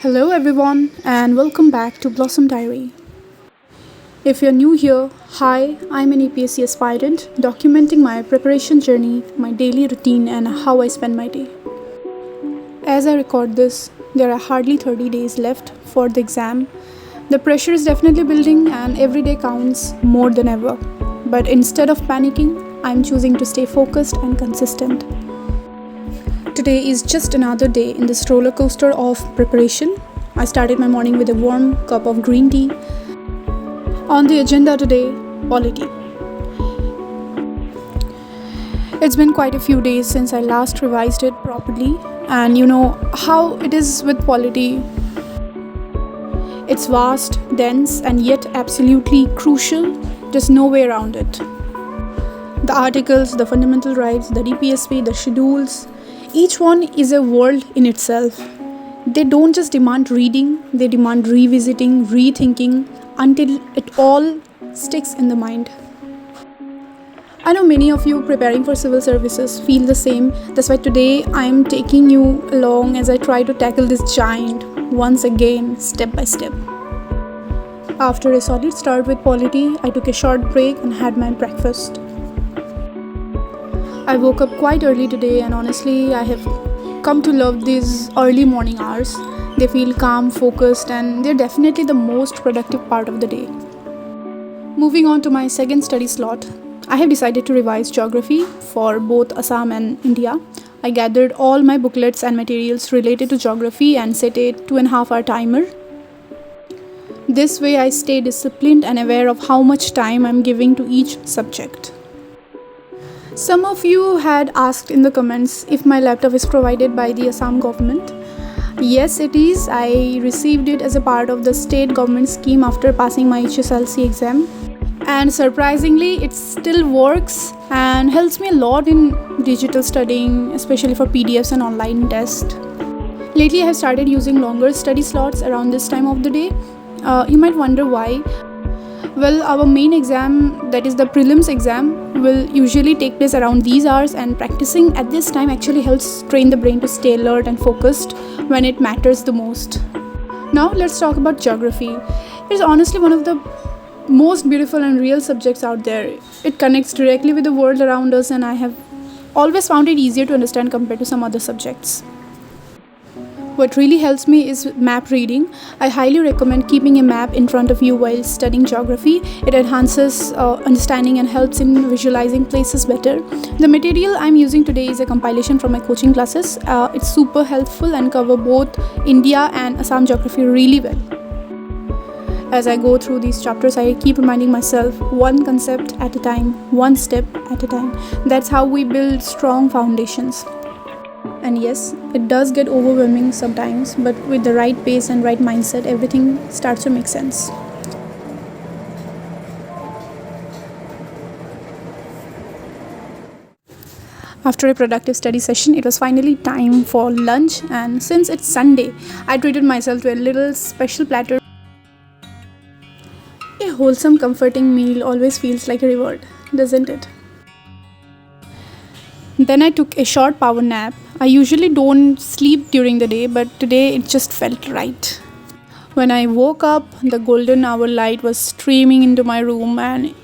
Hello, everyone, and welcome back to Blossom Diary. If you're new here, hi, I'm an APSC aspirant documenting my preparation journey, my daily routine, and how I spend my day. As I record this, there are hardly 30 days left for the exam. The pressure is definitely building, and every day counts more than ever. But instead of panicking, I'm choosing to stay focused and consistent. Today is just another day in this roller coaster of preparation. I started my morning with a warm cup of green tea. On the agenda today, Polity. It's been quite a few days since I last revised it properly, and you know how it is with Polity. It's vast, dense, and yet absolutely crucial. There's no way around it. The articles, the fundamental rights, the DPSP, the schedules, each one is a world in itself. They don't just demand reading, they demand revisiting, rethinking until it all sticks in the mind. I know many of you preparing for civil services feel the same. That's why today I am taking you along as I try to tackle this giant once again, step by step. After a solid start with Polity, I took a short break and had my breakfast. I woke up quite early today, and honestly, I have come to love these early morning hours. They feel calm, focused, and they're definitely the most productive part of the day. Moving on to my second study slot, I have decided to revise geography for both Assam and India. I gathered all my booklets and materials related to geography and set a 2.5 hour timer. This way, I stay disciplined and aware of how much time I'm giving to each subject. Some of you had asked in the comments if my laptop is provided by the Assam government. Yes, it is. I received it as a part of the state government scheme after passing my HSLC exam. And surprisingly, it still works and helps me a lot in digital studying, especially for PDFs and online tests. Lately, I have started using longer study slots around this time of the day. You might wonder why. Well, our main exam, that is the prelims exam, will usually take place around these hours, and practicing at this time actually helps train the brain to stay alert and focused when it matters the most. Now let's talk about geography. It's honestly one of the most beautiful and real subjects out there. It connects directly with the world around us, and I have always found it easier to understand compared to some other subjects. What really helps me is map reading. I highly recommend keeping a map in front of you while studying geography. It enhances understanding and helps in visualizing places better. The material I'm using today is a compilation from my coaching classes. It's super helpful and cover both India and Assam geography really well. As I go through these chapters, I keep reminding myself one concept at a time, one step at a time. That's how we build strong foundations. And yes, it does get overwhelming sometimes, but with the right pace and right mindset, everything starts to make sense. After a productive study session, it was finally time for lunch, and since it's Sunday, I treated myself to a little special platter. A wholesome, comforting meal always feels like a reward, doesn't it? Then I took a short power nap. I usually don't sleep during the day, but today it just felt right. When I woke up, the golden hour light was streaming into my room, and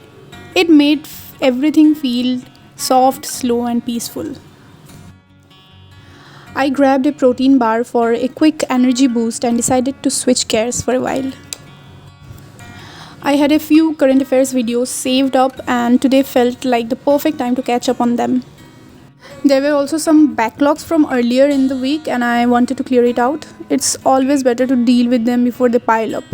it made everything feel soft, slow, and peaceful. I grabbed a protein bar for a quick energy boost and decided to switch gears for a while. I had a few current affairs videos saved up, and today felt like the perfect time to catch up on them. There were also some backlogs from earlier in the week, and I wanted to clear it out. It's always better to deal with them before they pile up.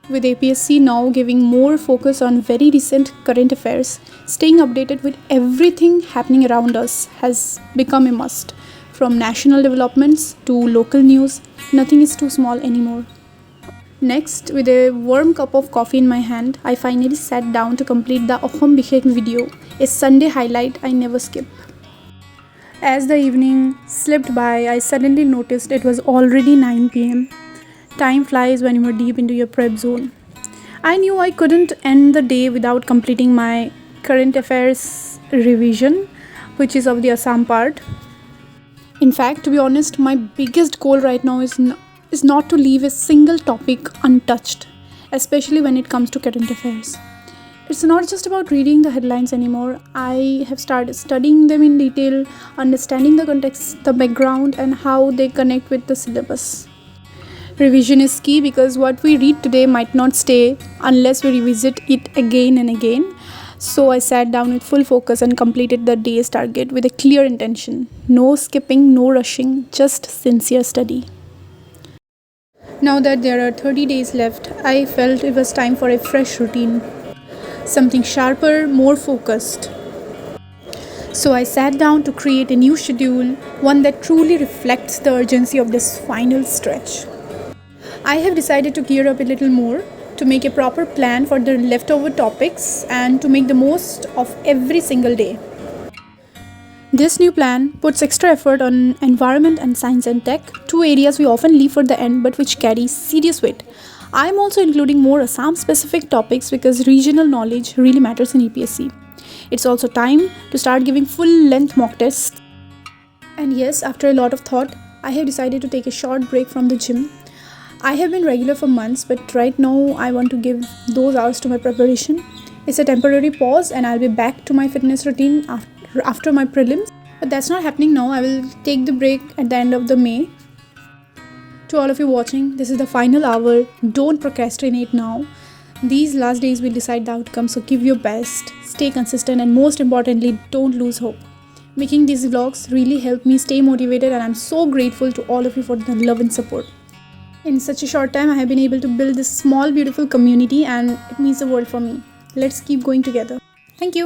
With APSC now giving more focus on very recent current affairs, staying updated with everything happening around us has become a must. From national developments to local news, nothing is too small anymore. Next, with a warm cup of coffee in my hand, I finally sat down to complete the Assam Bishesh video, a Sunday highlight I never skip. As the evening slipped by, I suddenly noticed it was already 9 p.m. Time flies when you are deep into your prep zone. I knew I couldn't end the day without completing my current affairs revision, which is of the Assam part. In fact, to be honest, my biggest goal right now is is not to leave a single topic untouched, especially when it comes to current affairs. It's not just about reading the headlines anymore. I have started studying them in detail, understanding the context, the background, and how they connect with the syllabus. Revision is key because what we read today might not stay unless we revisit it again and again. So I sat down with full focus and completed the day's target with a clear intention. No skipping, no rushing, just sincere study. Now that there are 30 days left, I felt it was time for a fresh routine. Something sharper, more focused. So I sat down to create a new schedule, one that truly reflects the urgency of this final stretch. I have decided to gear up a little more, to make a proper plan for the leftover topics and to make the most of every single day. This new plan puts extra effort on environment and science and tech, two areas we often leave for the end but which carry serious weight. I am also including more Assam-specific topics because regional knowledge really matters in APSC. It's also time to start giving full-length mock tests. And yes, after a lot of thought, I have decided to take a short break from the gym. I have been regular for months, but right now I want to give those hours to my preparation. It's a temporary pause and I'll be back to my fitness routine after my prelims. But that's not happening now. I will take the break at the end of the May. To all of you watching, this is the final hour. Don't procrastinate now. These last days will decide the outcome, so give your best, stay consistent, and most importantly, don't lose hope. Making these vlogs really helped me stay motivated, and I'm so grateful to all of you for the love and support. In such a short time, I have been able to build this small, beautiful community, and it means the world for me. Let's keep going together. Thank you.